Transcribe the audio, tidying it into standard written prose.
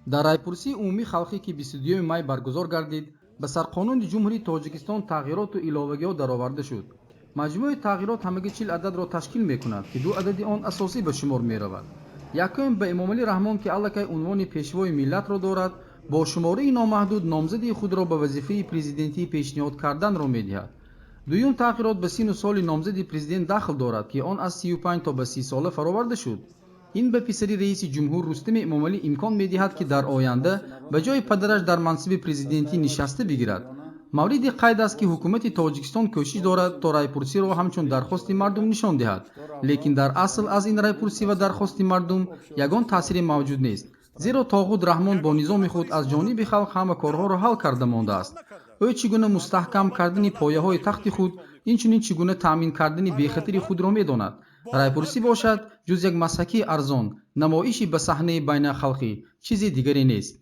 дар райпурсии умумии халқӣ ки 22 май баргузор гардид, ба сарқонуни ҷумҳурии тоҷикистон тағйироту иловагиҳо дароварда шуд. маҷмӯи тағйирот ҳамагӣ 40 ададро ташкил мекунад ки 2 адади он асосӣ ба шумор меравад. якум ба эмомалӣ раҳмон ки аллакай унвони пешвои миллатро дорад, бо шумораи номаҳдуд номзади худро ба вазифаи президентӣ пешниҳод карданро медиҳад. дуюм тағйирот ба сину соли номзади президент дахл дорад ки он аз 35 то ба 30 сола фароварда шуд. ин ба писари раиси ҷумҳур Рустами Эмомалӣ имкон медиҳад ки дар оянда ба ҷои падараш дар мансиби президентӣ нишаста бигирад. мавриди қайд аст ки ҳукумати тоҷикистон кӯшиш дорад то райпурсиро ҳамчун дархости мардум нишон диҳад, лекин дар асл аз ин райпурсӣ ва дархости мардум ягон таъсире мавҷуд нест, зеро тоғут раҳмон бо низоми худ аз ҷониби халқ ҳама корҳоро ҳал карда мондааст. ӯ чӣ гуна мустаҳкам кардани пояҳои тахти худ, инчунин чӣ гуна таъмин кардани бехатари худро медонад. райпурсӣ бошад ҷуз як масҳакии арзон, намоиши ба саҳнаи байналхалқӣ, чизи дигаре нест.